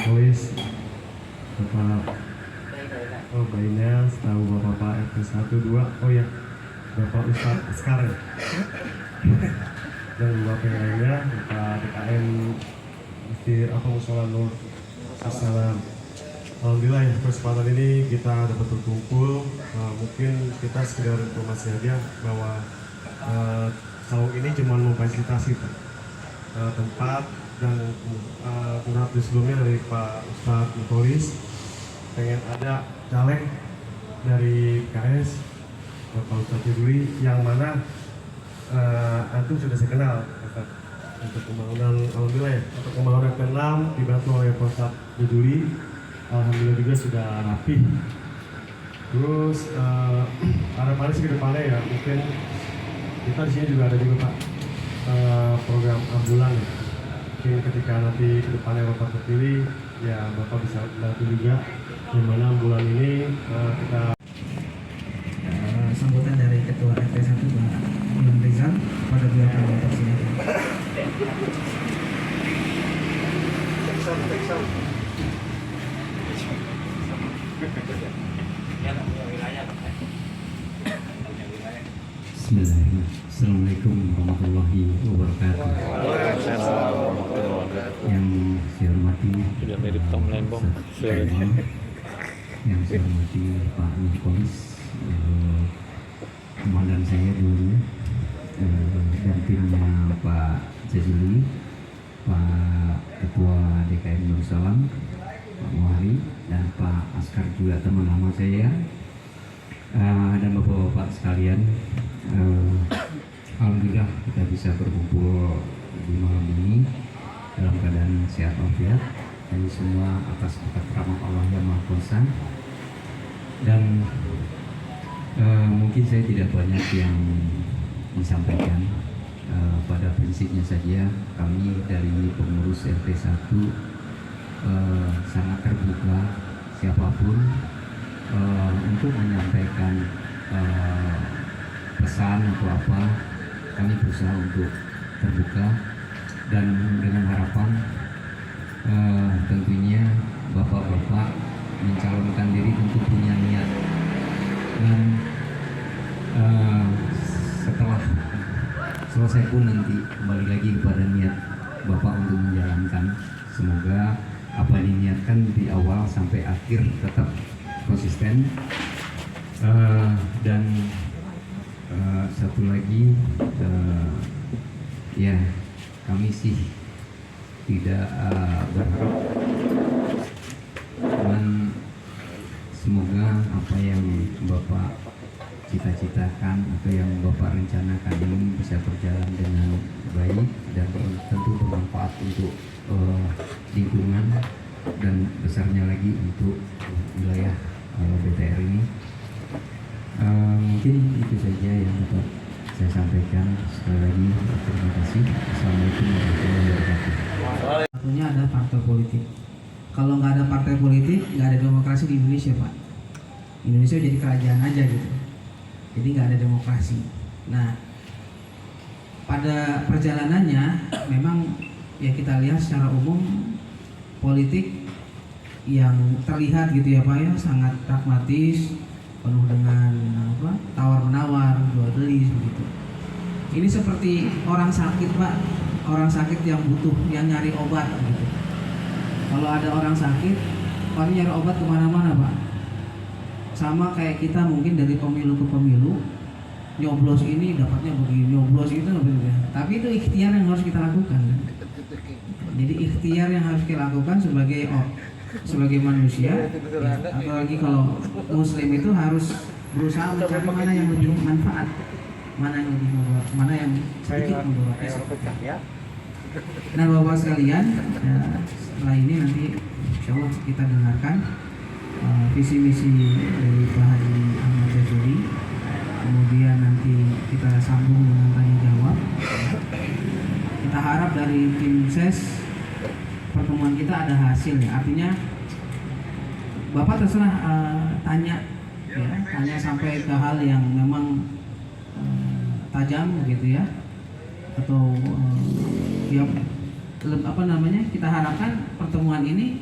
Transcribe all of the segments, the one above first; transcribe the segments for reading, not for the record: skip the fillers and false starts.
tulis Bapak Bayinya setahu Bapak RT 1 2. Oh ya, Bapak Ustadz Askar ya. Dan Bapak yang lainnya, Bapak DKM Masjid Musola Nur Assalam. Alhamdulillah ya, kesempatan ini kita dapat berkumpul. Mungkin kita sekedar informasi aja bahwa tahun ini cuma memfasilitasi tempat dan menurut sebelumnya dari Pak Ustadz Mutolis pengen ada caleg dari KS Bapak Ustadz Juduli yang mana antum sudah saya kenal untuk pembangunan. Alhamdulillah ya, untuk pembangunan ke-6 dibantu oleh Pak Ustadz Juduli. Alhamdulillah juga sudah rapi. Terus harapannya sih ke depannya ya, mungkin kita di sini juga ada juga Pak program ambulan ya. Mungkin ketika nanti ke depannya Bapak terpilih ya Bapak bisa bantu juga di mana ambulan ini kita sambutan dari Ketua RT 1 Pak Imam Rizal pada beliau kami persilakan. Bismillahirrahmanirrahim. Assalamualaikum warahmatullahi wabarakatuh. Yang saya hormati Sudah mirip Tom Lembong. Yang saya hormati Pak Nikolis, komandan saya dulu, dan timnya Pak Jazuli, Pak Ketua DKM Darussalam, Pak Muhari, dan Pak Askar juga teman lama saya, dan bapak-bapak sekalian. Alhamdulillah kita bisa berkumpul di malam ini dalam keadaan sehat walafiat. Ini semua atas berkat rahmat Allah yang Maha Kuasa. Dan mungkin saya tidak banyak yang disampaikan. Pada prinsipnya saja kami dari pengurus RT 1 sangat terbuka siapapun untuk menyampaikan pesan atau apa. Kami berusaha untuk terbuka dan dengan harapan tentunya bapak-bapak mencalonkan diri untuk punya niat, dan setelah selesai pun nanti kembali lagi kepada niat bapak untuk menjalankan. Semoga apa yang diniatkan di awal sampai akhir tetap konsisten. Dan satu lagi, ya kami sih tidak berharap, cuman semoga apa yang Bapak cita-citakan atau yang Bapak rencanakan ini bisa berjalan dengan baik dan tentu bermanfaat untuk lingkungan dan besarnya lagi untuk wilayah BTR ini. Mungkin itu saja yang dapat saya sampaikan. Sekali lagi terima kasih. Assalamualaikum warahmatullahi wabarakatuh. Satunya ada partai politik. Kalau nggak ada partai politik, nggak ada demokrasi di Indonesia, Pak. Indonesia jadi kerajaan aja gitu. Jadi nggak ada demokrasi. Nah, pada perjalanannya memang ya kita lihat secara umum politik yang terlihat gitu ya Pak ya, sangat pragmatis, penuh dengan tawar menawar, jual beli begitu. Ini seperti orang sakit Pak, orang sakit yang butuh, yang nyari obat gitu. Kalau ada orang sakit, kami nyari obat kemana-mana Pak. Sama kayak kita mungkin dari pemilu ke pemilu, nyoblos ini dapatnya begini, nyoblos itu begini. Tapi itu ikhtiar yang harus kita lakukan. Jadi ikhtiar yang harus kita lakukan sebagai manusia, ya, apalagi kalau muslim itu harus berusaha mencari mana yang lebih manfaat, mana yang lebih membawa, mana yang sedikit membawa keselamatan. Nah bapak sekalian, ya, setelah ini nanti insya Allah kita dengarkan visi misi dari Pak Haji Ahmad Jazuli, kemudian nanti kita sambung dengan tanya jawab. Kita harap dari tim ses pertemuan kita ada hasil ya, artinya Bapak terserah tanya sampai ke hal yang memang tajam gitu ya, atau ya kita harapkan pertemuan ini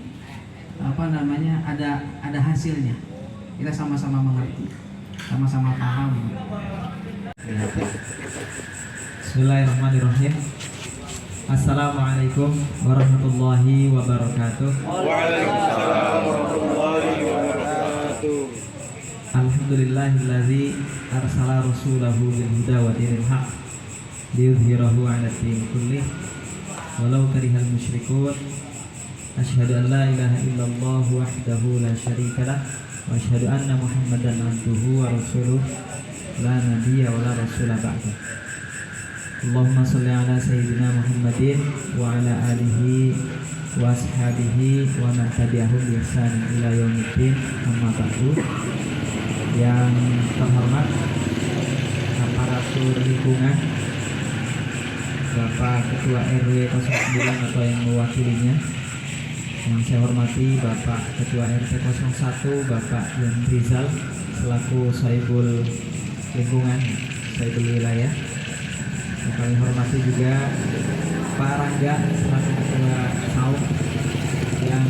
ada hasilnya. Kita sama-sama mengerti, sama-sama paham. Bismillahirrahmanirrahim. Assalamualaikum warahmatullahi wabarakatuh. Waalaikumsalam warahmatullahi wabarakatuh. Alhamdulillahillazi arsala rasulahu bil huda wa dinil haq liyudhhirahu 'ala din kullih walau karihal musyrikun. Asyhadu an la ilaha illallah wahdahu la syarikalah wa asyhadu anna Muhammadan abduhu wa rasuluh la nabiyya wa la rasula ba'dah. Allahumma sholli ala sayyidina Muhammadin wa ala alihi wa ashabihi wa man tabi'ahum bi ihsan ila yaumiddin. Amma ba'du. Yang terhormat aparatur lingkungan, Bapak Ketua RW 09 atau yang mewakilinya, yang saya hormati Bapak Ketua RT 01 Bapak Yon Rizal selaku Sohibul Lingkungan, Sohibul Wilayah. Yang kami hormati juga Pak Rangga selaku Ketua SAUM yang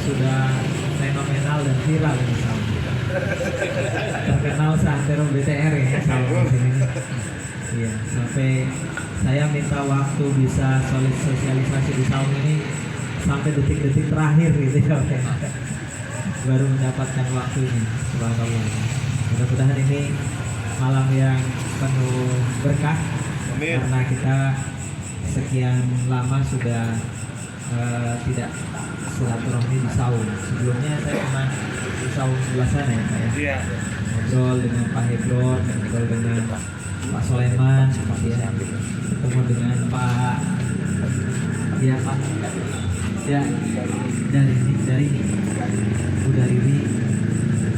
sudah fenomenal dan viral di SAUM. Terkenal seantero BTR ya SAUM di sini. Iya, sampai saya minta waktu bisa sosialisasi di SAUM ini sampai detik-detik terakhir gitu ya. Baru mendapatkan waktunya. Subhanallah. Mudah-mudahan ini malam yang penuh berkah. Amin. Karena kita sekian lama sudah tidak silaturahmi di SAUM. Sebelumnya saya pernah di SAUM sebelah sana ya Pak ya. Iya. Ngobrol dengan Pak Hebron, ngobrol dengan Pak Soleman, ya, ketemu dengan Pak, ya Pak, ya dari Bu Riri,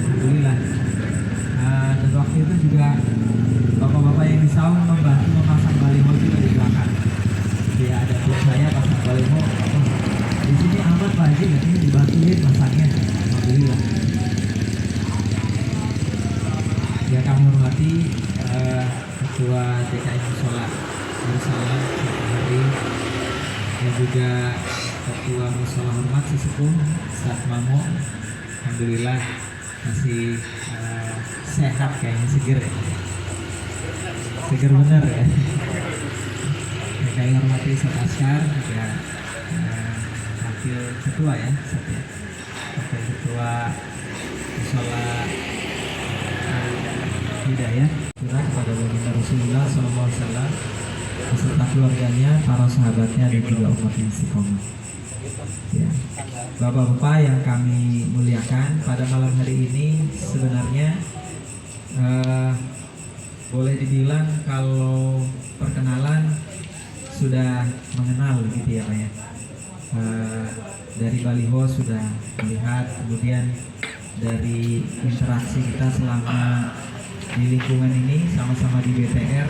alhamdulillah. Dan waktu itu juga bapak-bapak yang di SAUM membantu memasang baliho juga di belakang. Ya ada pun saya pasang baliho. Di sini amat Pak Haji, ini dibantuin masangnya, alhamdulillah. Ya kami hormati Ketua DKI Musola Darussalam hari, dan juga Ketua Musola Hormat Sesepuh Ustaz Mamo, alhamdulillah masih sehat kayaknya, seger ya, seger bener ya. Kami hormati Ustaz Askar juga wakil ketua ya, wakil ketua Musola Hidayah, curah kepada baginda Rasulullah SAW beserta keluarganya, para sahabatnya, dan juga umat yang istiqomah. Ya. Bapak-bapak yang kami muliakan, pada malam hari ini sebenarnya boleh dibilang kalau perkenalan sudah mengenal gitu ya Pak ya. Dari baliho sudah melihat, kemudian dari interaksi kita selama di lingkungan ini, sama-sama di BTR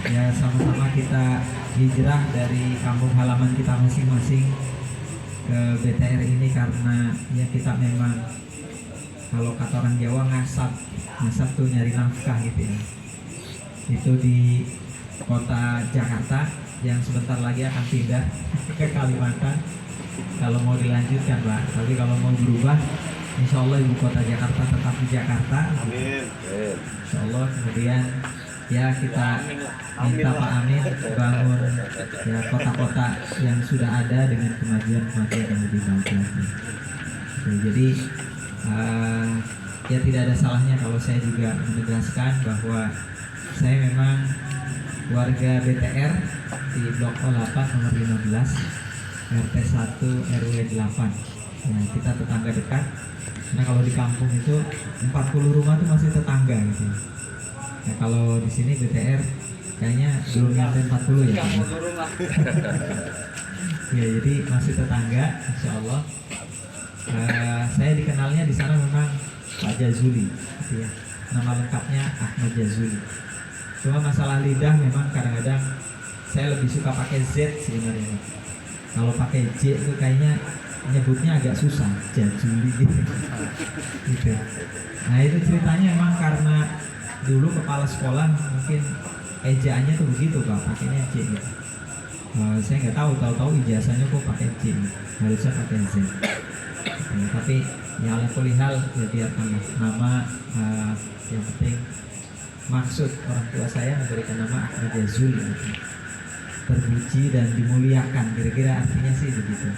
ya, sama-sama kita hijrah dari kampung halaman kita masing-masing ke BTR ini karena ya kita memang, kalau kata orang Jawa, ngasap tuh nyari nafkah gitu ya. Itu di kota Jakarta yang sebentar lagi akan pindah ke Kalimantan kalau mau dilanjutkan Pak, tapi kalau mau berubah insya Allah ibu kota Jakarta tetap di Jakarta. Amin. Insya Allah. Kemudian ya kita minta Pak Amin bangun ya kota-kota yang sudah ada dengan kemajuan-kemajuan yang lebih baik lagi. Jadi ya tidak ada salahnya kalau saya juga menegaskan bahwa saya memang warga BTR di Blok 08 nomor 15 RT 1 RW 8. Nah, kita tetangga dekat. Nah kalau di kampung itu 40 rumah tuh masih tetangga gitu. Nah kalau di sini BTR kayaknya belum nyampe 40 ya. Ya jadi masih tetangga, insya Allah. Saya dikenalnya di sana memang Pak Jazuli, gitu ya. Nama lengkapnya Ahmad Jazuli. Cuma masalah lidah memang kadang-kadang saya lebih suka pakai Z sebenarnya. Kalau pakai J itu kayaknya nyebutnya agak susah, Jazuli gitu. Gitu. Nah itu ceritanya memang karena dulu kepala sekolah mungkin ejaannya tuh begitu Pak, pakainya J gitu. Saya nggak tahu ijazahnya kok pakai C, harusnya pakai Z. Tapi yang kulihal ya biarkanlah nama, yang penting maksud orang tua saya memberikan nama Ahmad Yazul gitu. Terpuji dan dimuliakan, kira-kira artinya sih begitu.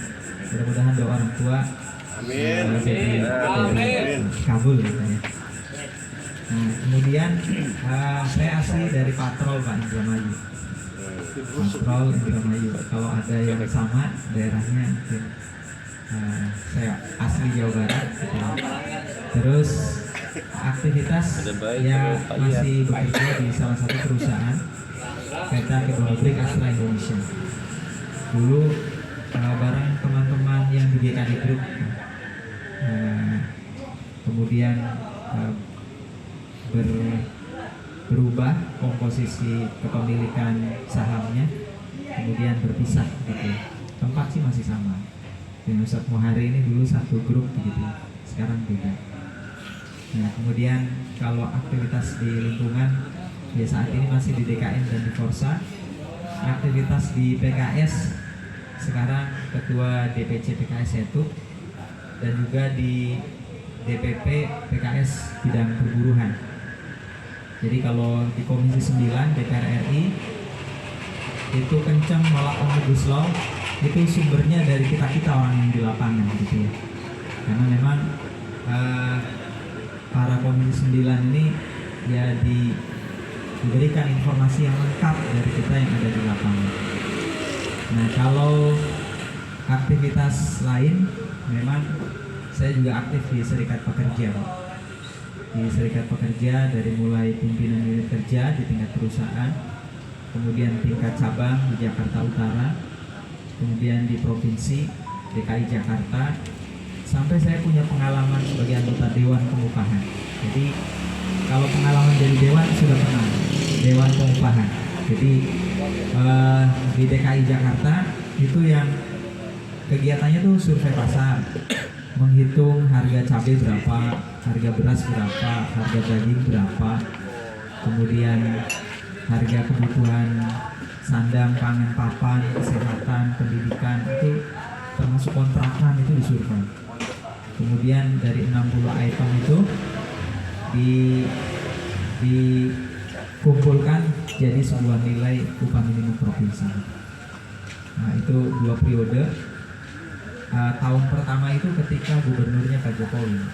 Mudah-mudahan doa orang tua jadi kabul gitu ya. Nah, kemudian saya asli dari Patrol Pak, Indramayu. Patrol Indramayu. Kalau ada yang sama daerahnya mungkin saya asli Jawa Barat gitu. Terus aktivitas ya masih bekerja di salah satu perusahaan PT Pabrik Astra Indonesia. Dulu bareng teman-teman yang di GKI Group, kemudian berubah komposisi kepemilikan sahamnya, kemudian berpisah gitu. Tempat sih masih sama. Dan Ustadz Muhari ini dulu satu grup begitu, sekarang beda. Nah, kemudian kalau aktivitas di lingkungan ya saat ini masih di DKM dan di Forsa. Aktivitas di PKS sekarang ketua DPC PKS Setu, dan juga di DPP PKS bidang perburuhan. Jadi kalau di Komisi 9 DPR RI itu kencang nolak Omnibus Law, itu sumbernya dari kita orang yang di lapangan gitu ya. Karena memang para Komisi 9 ini ya diberikan informasi yang lengkap dari kita yang ada di lapangan. Nah, kalau aktivitas lain memang saya juga aktif di Serikat Pekerja. Di Serikat Pekerja dari mulai pimpinan unit kerja di tingkat perusahaan, kemudian tingkat cabang di Jakarta Utara, kemudian di Provinsi DKI Jakarta, sampai saya punya pengalaman sebagai anggota Dewan Pengupahan. Jadi kalau pengalaman jadi Dewan sudah pernah, Dewan Pengupahan. Jadi di DKI Jakarta itu yang kegiatannya tuh survei pasar, menghitung harga cabai berapa, harga beras berapa, harga daging berapa, kemudian harga kebutuhan sandang, pangan, papan, kesehatan, pendidikan, itu termasuk kontrakan itu disurvei. Kemudian dari 60 item itu dikumpulkan jadi sebuah nilai upah minimum provinsi. Nah, itu 2 periode. Tahun pertama itu ketika gubernurnya Pak Jokowi,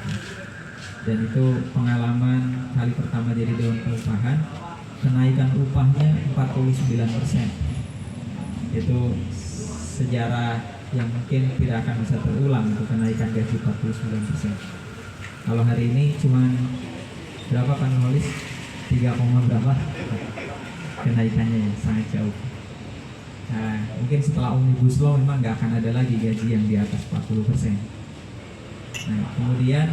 dan itu pengalaman kali pertama jadi Dewan Pengupahan, kenaikan upahnya 49%. Itu sejarah yang mungkin tidak akan bisa terulang, itu kenaikan gaji 49%. Kalau hari ini cuman berapa Pak Nulis? 3, berapa kenaikannya ya, sangat jauh. Nah, mungkin setelah Omnibus Law memang nggak akan ada lagi gaji yang di atas 40%. Nah, kemudian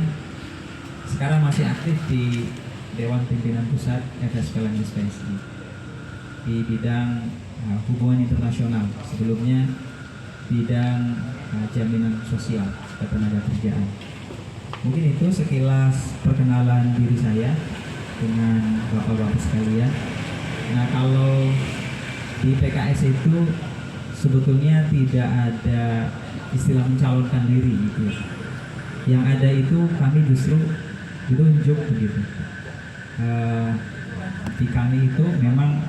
sekarang masih aktif di Dewan Pimpinan Pusat FSP Lanjut PSI di bidang hubungan internasional, sebelumnya bidang jaminan sosial ketenaga kerjaan. Mungkin itu sekilas perkenalan diri saya dengan bapak-bapak sekalian. Nah, kalau di PKS itu sebetulnya tidak ada istilah mencalonkan diri gitu. Yang ada itu kami justru ditunjuk begitu. Di kami itu memang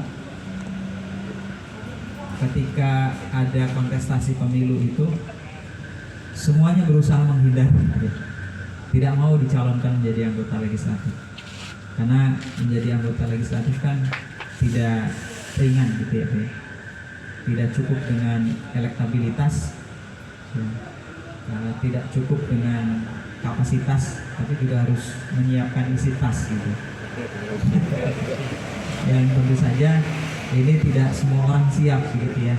ketika ada kontestasi pemilu itu semuanya berusaha menghindar, tidak mau dicalonkan menjadi anggota legislatif, karena menjadi anggota legislatif kan tidak ringan gitu ya, tidak cukup dengan elektabilitas, tidak cukup dengan kapasitas, tapi juga harus menyiapkan isi tas gitu. Yang tentu saja ini tidak semua orang siap begitu ya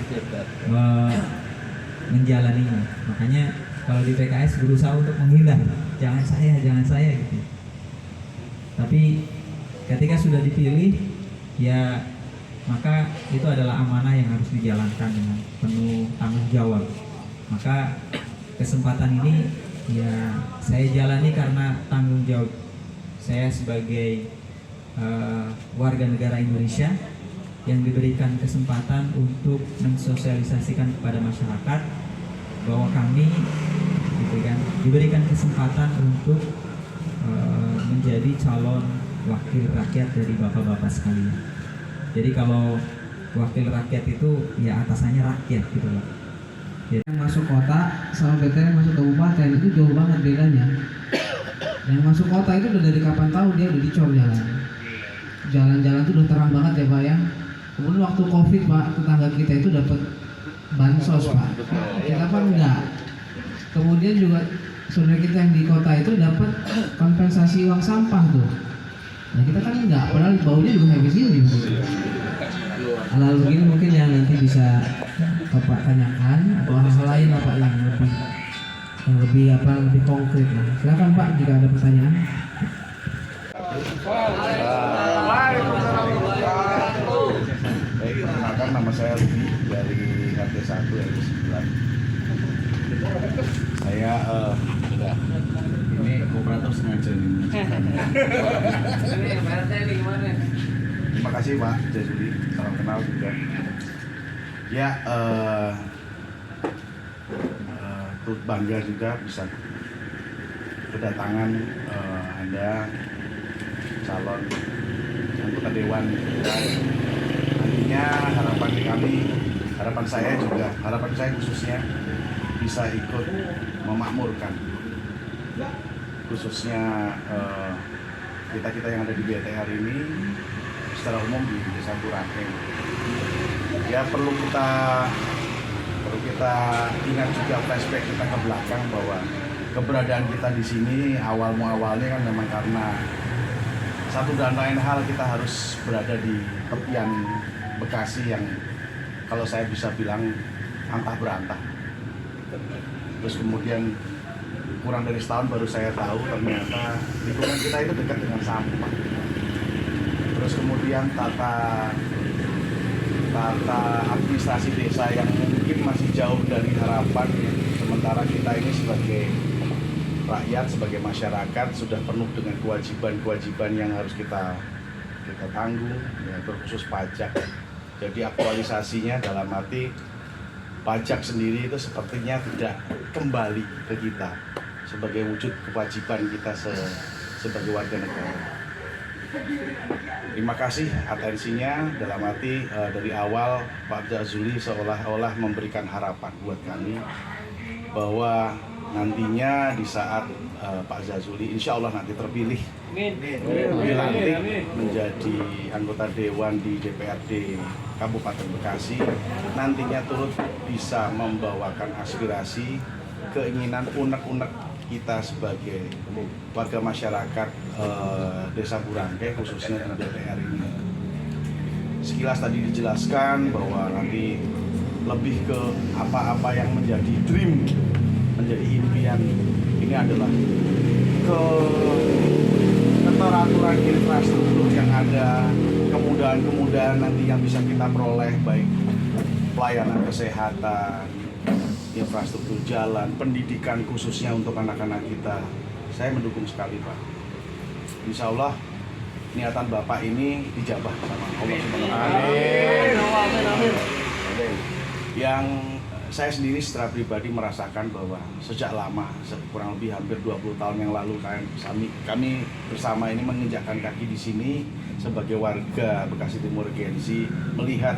menjalaninya. Makanya kalau di PKS berusaha untuk menghindar, jangan saya gitu. Tapi ketika sudah dipilih ya maka itu adalah amanah yang harus dijalankan dengan penuh tanggung jawab. Maka kesempatan ini ya saya jalani karena tanggung jawab saya sebagai warga negara Indonesia, yang diberikan kesempatan untuk mensosialisasikan kepada masyarakat bahwa kami gitu kan diberikan kesempatan untuk menjadi calon wakil rakyat dari bapak-bapak sekalian. Jadi kalau wakil rakyat itu ya atasannya rakyat gitu loh. Yang masuk kota sama BTR yang masuk kabupaten itu jauh banget bedanya. Yang masuk kota itu udah dari kapan tahu dia udah dicor jalan. Jalan-jalan tuh udah terang banget ya Pak ya. Kemudian waktu Covid Pak, tetangga kita itu dapat bansos Pak. Kita kan enggak. Kemudian juga saudara kita yang di kota itu dapat kompensasi uang sampah tuh. Nah kita kan enggak, padahal baunya juga kayak sini. Hal-hal begini mungkin yang nanti bisa Bapak tanyakan atau hal-hal lain Pak yang lebih konkret. Silakan Pak jika ada pertanyaan. Baik, perkenalkan nama saya Rudy dari RT 1 RT 9. Saya ini kooperator sengaja nih. Terima kasih Pak Jazuli, salam kenal juga. Ya, turut bangga juga bisa kedatangan Anda calon anggota dewan. Nantinya harapan saya khususnya bisa ikut memakmurkan, khususnya kita yang ada di BTR ini secara umum di Desa Burangkeng. Ya perlu kita ingat juga flashback kita ke belakang bahwa keberadaan kita di sini awalnya kan memang karena satu dan lain hal kita harus berada di tepian Bekasi yang kalau saya bisa bilang antah berantah. Terus kemudian kurang dari setahun baru saya tahu ternyata lingkungan kita itu dekat dengan sampah. Terus kemudian tata administrasi desa yang mungkin masih jauh dari harapan, sementara kita ini sebagai rakyat, sebagai masyarakat sudah penuh dengan kewajiban-kewajiban yang harus kita tanggung, ya, terkhusus pajak. Jadi aktualisasinya dalam arti pajak sendiri itu sepertinya tidak kembali ke kita sebagai wujud kewajiban kita sebagai warga negara. Terima kasih atensinya, dalam arti dari awal Pak Jazuli seolah-olah memberikan harapan buat kami bahwa nantinya di saat Pak Jazuli insya Allah nanti terpilih dilantik menjadi anggota dewan di DPRD Kabupaten Bekasi, nantinya turut bisa membawakan aspirasi, keinginan unek-unek kita sebagai warga masyarakat Desa Burangkeng khususnya di DPR ini. Sekilas tadi dijelaskan bahwa nanti lebih ke apa-apa yang menjadi dream, menjadi impian ini adalah keteraturan infrastruktur yang ada, kemudahan-kemudahan nanti yang bisa kita peroleh, baik pelayanan kesehatan, infrastruktur jalan, pendidikan khususnya untuk anak-anak kita. Saya mendukung sekali Pak. Insya Allah niatan Bapak ini dijabah sama Allah Subhanahu wa Ta'ala. Yang saya sendiri secara pribadi merasakan bahwa sejak lama, kurang lebih hampir 20 tahun yang lalu kami bersama ini menginjakkan kaki di sini sebagai warga Bekasi Timur Regensi, melihat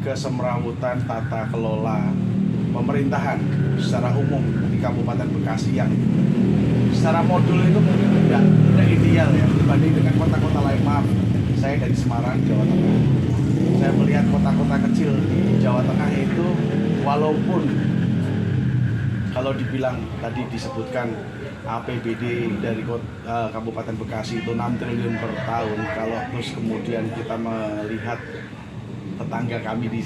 kesemrawutan tata kelola pemerintahan secara umum di Kabupaten Bekasi yang secara modul itu mungkin tidak ideal ya dibanding dengan kota-kota lain. Maaf, saya dari Semarang, Jawa Tengah. Saya melihat kota-kota kecil di Jawa Tengah itu walaupun kalau dibilang tadi disebutkan APBD dari Kabupaten Bekasi itu 6 triliun per tahun, kalau terus kemudian kita melihat tetangga kami di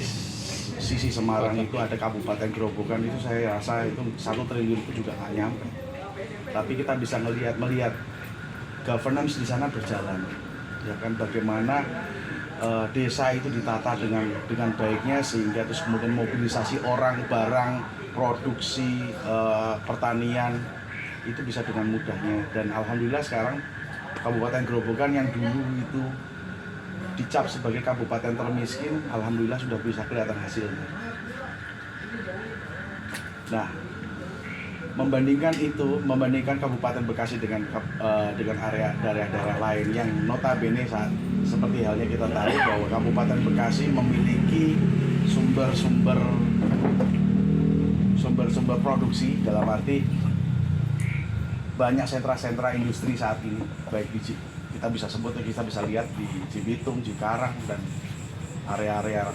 sisi Semarang itu ada Kabupaten Grobogan, itu saya rasa itu 1 triliun itu juga nggak nyampe. Tapi kita bisa melihat governance di sana berjalan, ya kan, bagaimana desa itu ditata dengan baiknya sehingga terus kemudian mobilisasi orang, barang, produksi, pertanian itu bisa dengan mudahnya. Dan alhamdulillah sekarang Kabupaten Grobogan yang dulu itu dicap sebagai kabupaten termiskin, alhamdulillah sudah bisa kelihatan hasilnya. Nah, membandingkan Kabupaten Bekasi dengan area daerah-daerah lain yang notabene seperti halnya kita tahu bahwa Kabupaten Bekasi memiliki sumber-sumber produksi, dalam arti banyak sentra-sentra industri saat ini, baik di kita bisa lihat di Cibitung, Cikarang, dan area-area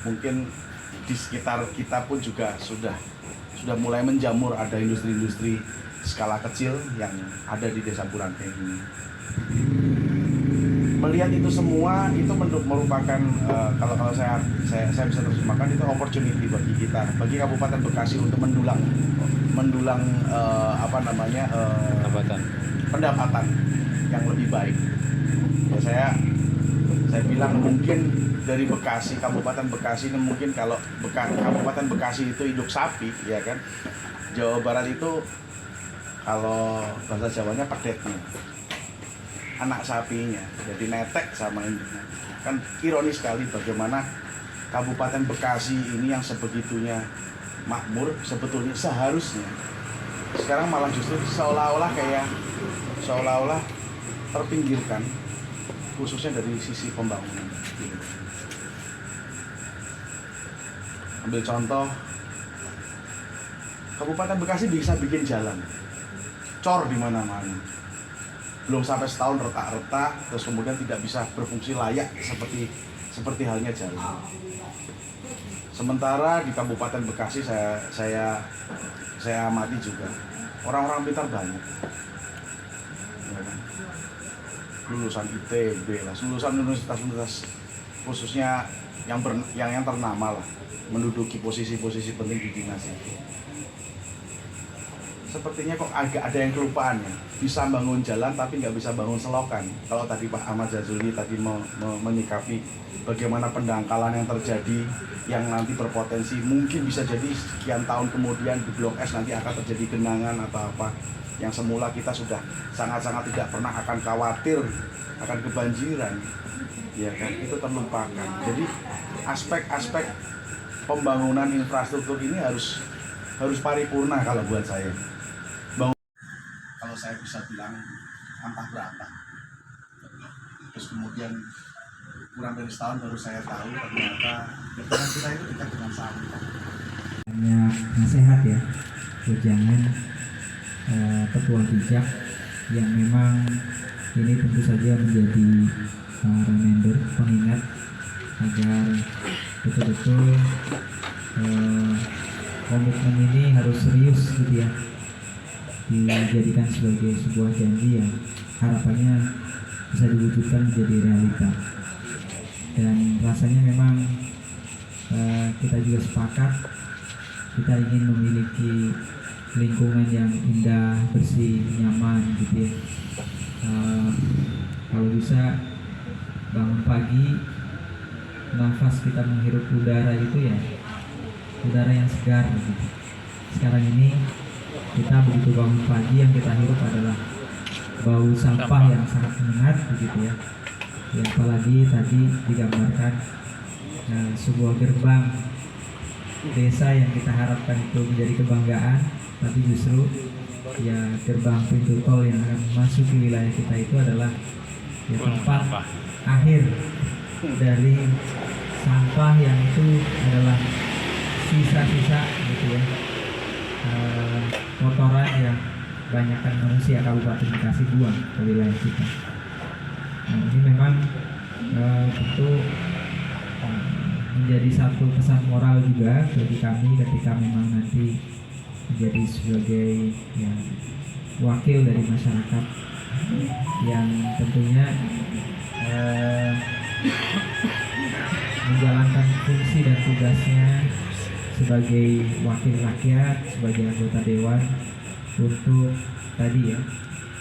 mungkin di sekitar kita pun juga sudah mulai menjamur, ada industri-industri skala kecil yang ada di Desa Burangkeng ini. Melihat itu semua itu merupakan kalau saya bisa terjemahkan itu opportunity bagi kita, bagi Kabupaten Bekasi untuk mendulang pendapatan yang lebih baik. Ya, saya bilang mungkin dari Bekasi, Kabupaten Bekasi ini mungkin kalau Kabupaten Bekasi itu induk sapi, ya kan. Jawa Barat itu kalau bahasa Jawanya pedetnya, anak sapinya, jadi netek sama ini. Kan ironis sekali bagaimana Kabupaten Bekasi ini yang sebegitunya makmur, sebetulnya seharusnya sekarang malah justru seolah-olah terpinggirkan, khususnya dari sisi pembangunan. Ambil contoh, Kabupaten Bekasi bisa bikin jalan, cor di mana-mana. Belum sampai setahun retak-retak, terus kemudian tidak bisa berfungsi layak seperti halnya jalan. Sementara di Kabupaten Bekasi saya amati juga orang-orang pintar banyak, ya kan? Lulusan ITB lah, lulusan universitas khususnya yang ternama lah, menduduki posisi-posisi penting di dinas itu. Sepertinya kok agak ada yang kelupaan ya, bisa bangun jalan tapi nggak bisa bangun selokan. Kalau tadi Pak Ahmad Jazuli tadi menyikapi bagaimana pendangkalan yang terjadi, yang nanti berpotensi mungkin bisa jadi sekian tahun kemudian di Blok S nanti akan terjadi genangan atau apa, yang semula kita sudah sangat-sangat tidak pernah akan khawatir akan kebanjiran, ya kan, itu terlupakan. Jadi aspek-aspek pembangunan infrastruktur ini harus paripurna kalau buat saya. Kalau saya bisa bilang entah berapa, terus kemudian kurang dari setahun baru saya tahu ternyata depan kita itu dekat dengan sampah. Banyak nasihat ya, jangan petua bijak yang memang ini tentu saja menjadi reminder, pengingat agar betul-betul komitmen ini harus serius gitu ya, dijadikan sebagai sebuah janji yang harapannya bisa diwujudkan menjadi realita. Dan rasanya memang kita juga sepakat, kita ingin memiliki lingkungan yang indah, bersih, nyaman gitu ya. Kalau bisa bangun pagi, nafas kita menghirup udara itu ya udara yang segar gitu. Sekarang ini kita begitu bangun pagi, yang kita hirup adalah bau sampah yang sangat menyengat begitu ya. Ya, apalagi tadi digambarkan sebuah gerbang desa yang kita harapkan itu menjadi kebanggaan, tapi justru ya gerbang pintu tol yang akan masuk ke wilayah kita itu adalah ya tempat akhir dari sampah yang itu adalah sisa-sisa gitu ya, kotoran yang banyakkan manusia Kabupaten Bekasi buang ke wilayah kita. Nah, ini memang tentu menjadi satu pesan moral juga bagi kami ketika memang nanti menjadi sebagai ya, wakil dari masyarakat yang tentunya menjalankan fungsi dan tugasnya sebagai wakil rakyat, sebagai anggota dewan untuk tadi ya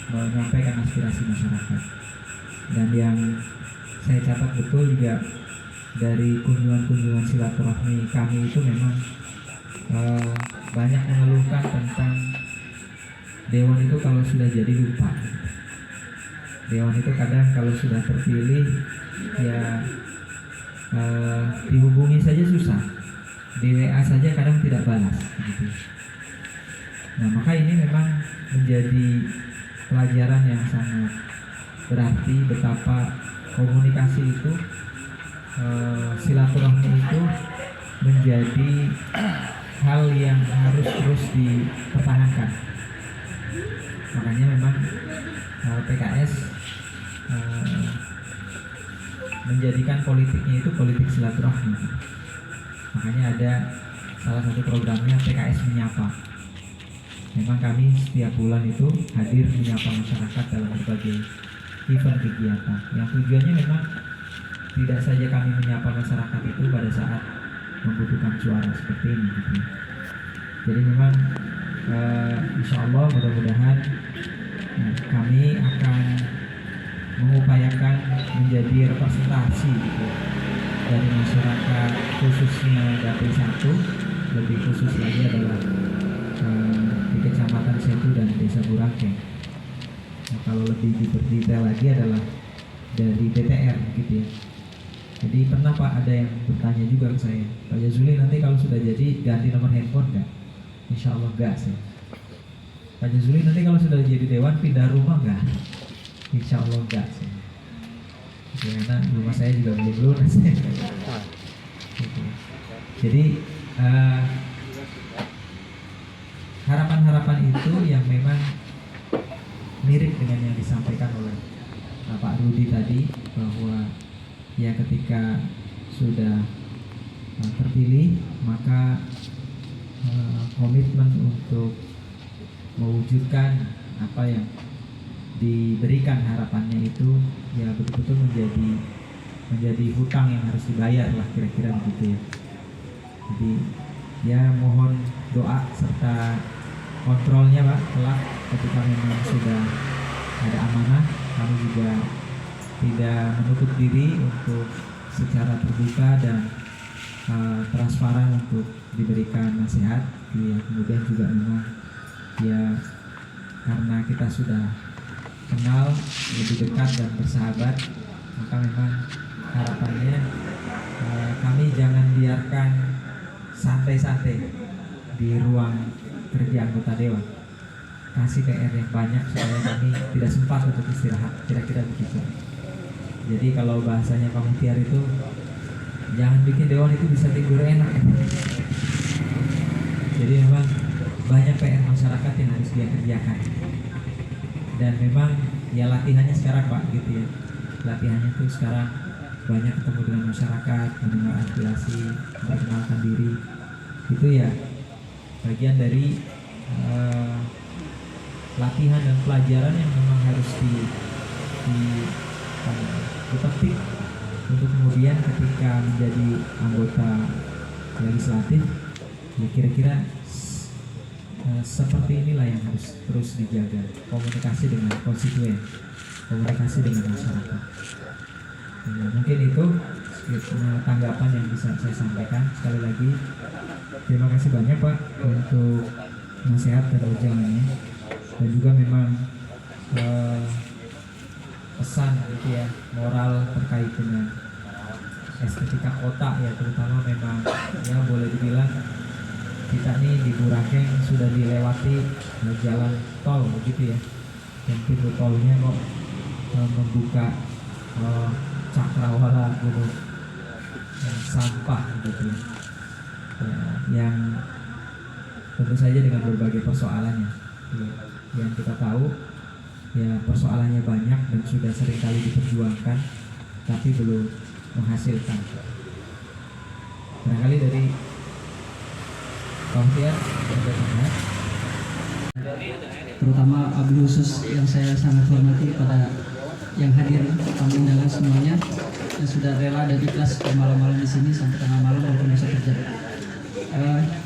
menyampaikan aspirasi masyarakat. Dan yang saya catat betul juga dari kunjungan-kunjungan silaturahmi kami itu memang banyak mengeluhkan tentang dewan itu kalau sudah jadi lupa. Dewan itu kadang kalau sudah terpilih ya dihubungi saja susah, di WA saja kadang tidak balas gitu. Nah maka ini memang menjadi pelajaran yang sangat berarti betapa komunikasi itu, silaturahmi itu menjadi hal yang harus terus dipertahankan. Makanya memang PKS menjadikan politiknya itu politik silaturahmi. Makanya ada salah satu programnya PKS Menyapa. Memang kami setiap bulan itu hadir menyapa masyarakat dalam berbagai event kegiatan. Yang tujuannya memang tidak saja kami menyapa masyarakat itu pada saat membutuhkan suara seperti ini gitu. Jadi memang insya Allah mudah-mudahan kami akan mengupayakan menjadi representasi gitu dari masyarakat, khususnya Dapil 1, lebih khusus lagi adalah di Kecamatan Setu dan Desa Burangkeng. Nah, kalau lebih detail lagi adalah dari BTR gitu ya. Jadi pernah Pak ada yang bertanya juga ke saya, Pak Jazuli nanti kalau sudah jadi ganti nomor handphone nggak? Insya Allah nggak sih. Pak Jazuli nanti kalau sudah jadi dewan pindah rumah nggak? Insya Allah nggak sih. Karena rumah saya juga belum lunas. Gitu. Jadi harapan-harapan itu yang memang mirip dengan yang disampaikan oleh Pak Rudi tadi, bahwa ya ketika sudah terpilih maka komitmen untuk mewujudkan apa yang diberikan harapannya itu ya betul-betul menjadi hutang yang harus dibayar lah, kira-kira begitu ya. Jadi ya mohon doa serta kontrolnya Pak kelak ketika memang sudah ada amanah. Kami juga tidak menutup diri untuk secara terbuka dan transparan untuk diberikan nasihat. Ya, kemudian juga memang ya karena kita sudah kenal lebih dekat dan bersahabat, maka memang harapannya kami jangan biarkan santai-santai di ruang kerja anggota dewan. Kasih PR yang banyak supaya kami tidak sempat untuk istirahat, kira-kira begitu. Jadi kalau bahasanya Pak Mutiar itu jangan bikin dewan itu bisa tidur enak. Jadi memang banyak PR masyarakat yang harus dia kerjakan. Dan memang ya latihannya sekarang Pak gitu ya. Latihannya tuh sekarang banyak ketemu dengan masyarakat, mendengar aspirasi, memperkenalkan diri. Itu ya bagian dari latihan dan pelajaran yang memang harus dipetik untuk kemudian ketika menjadi anggota legislatif ya kira-kira seperti inilah yang harus terus dijaga, komunikasi dengan konstituen, komunikasi dengan masyarakat. Ya, mungkin itu tanggapan yang bisa saya sampaikan. Sekali lagi terima kasih banyak Pak untuk nasihat dan ujangannya, dan juga memang pesan gitu ya, moral terkait dengan estetika kota ya, terutama memang ya boleh dibilang kita nih di Burangkeng sudah dilewati jalan tol begitu ya, dan pintu tolnya kok membuka cakrawala gunung sampah gitu ya, yang tentu saja dengan berbagai persoalannya ya, yang kita tahu ya persoalannya banyak dan sudah seringkali diperjuangkan tapi belum menghasilkan. Barangkali dari Kontiar terutama wabil khusus yang saya sangat hormati pada yang hadir tamu undangan semuanya yang sudah rela dan ikhlas bermalam-malam di sini sampai tengah malam walaupun bisa kerja.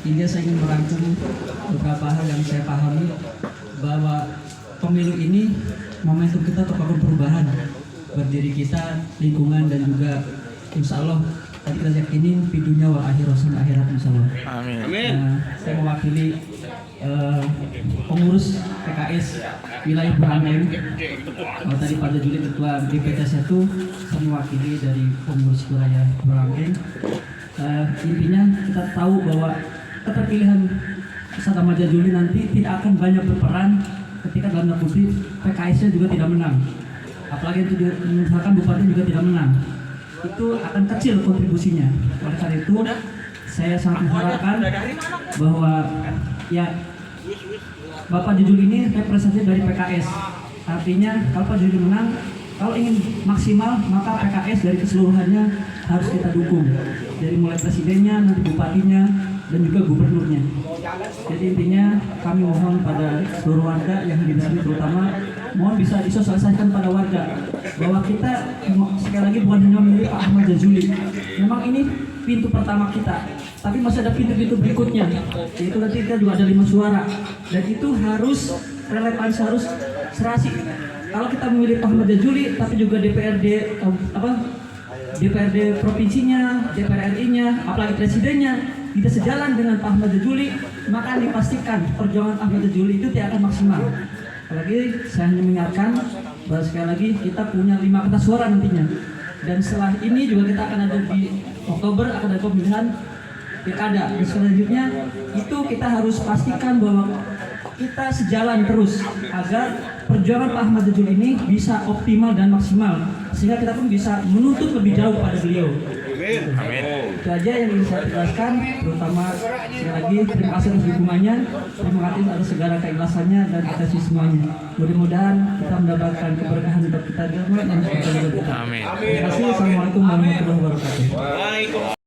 Intinya saya ingin merangkum beberapa hal yang saya pahami, bahwa pemilu ini momentum kita untuk melakukan perubahan berdiri kita, lingkungan, dan juga insya Allah kita yakinin di dunia wal akhirat sampai akhirat insya Allah. Amin. Saya mewakili pengurus PKS wilayah Bulangeng. Kalau tadi pada Juli ketua DPC 1, saya mewakili dari pengurus wilayah Bulangeng. Intinya kita tahu bahwa keterpilihan Ustadz Ahmad Jazuli nanti tidak akan banyak berperan ketika dalam tanda kutip PKS-nya juga tidak menang. Apalagi itu misalkan bupati juga tidak menang, itu akan kecil kontribusinya. Oleh karena itu saya sangat mengharapkan bahwa ya Bapak Jazuli ini representatif dari PKS. Artinya kalau Pak Jazuli menang, kalau ingin maksimal maka PKS dari keseluruhannya harus kita dukung, dari mulai presidennya, nanti bupatinya, dan juga gubernurnya. Jadi intinya kami mohon pada seluruh warga yang di sini terutama mohon bisa disosialisasikan pada warga bahwa kita sekali lagi bukan hanya memilih Pak Ahmad Jazuli. Memang ini pintu pertama kita, tapi masih ada pintu-pintu berikutnya. Yaitu nanti kita juga ada 5 suara dan itu harus relevansi, harus serasi. Kalau kita memilih Pak Ahmad Jazuli tapi juga DPRD provinsinya, DPR RI-nya, apalagi presidennya tidak sejalan dengan Pak Ahmad Jazuli, maka dipastikan perjuangan Ahmad Jazuli itu tidak akan maksimal. Apalagi saya hanya mengingatkan bahwa sekali lagi kita punya 5 kertas suara nantinya. Dan setelah ini juga kita akan ada di Oktober akan ada pemilihan pilkada. Dan selanjutnya itu kita harus pastikan bahwa kita sejalan terus agar perjuangan Pak Ahmad Jazuli ini bisa optimal dan maksimal sehingga kita pun bisa menuntut lebih jauh pada beliau. Amin. Itu aja yang ingin saya tegaskan, terutama sekali lagi terima kasih atas dukungannya, terima kasih atas segala keikhlasannya dan kasih semuanya. Mudah-mudahan kita mendapatkan keberkahan untuk kita dan untuk kita. Amin. Terima kasih. Assalamualaikum warahmatullahi wabarakatuh. Waalaikumsalam.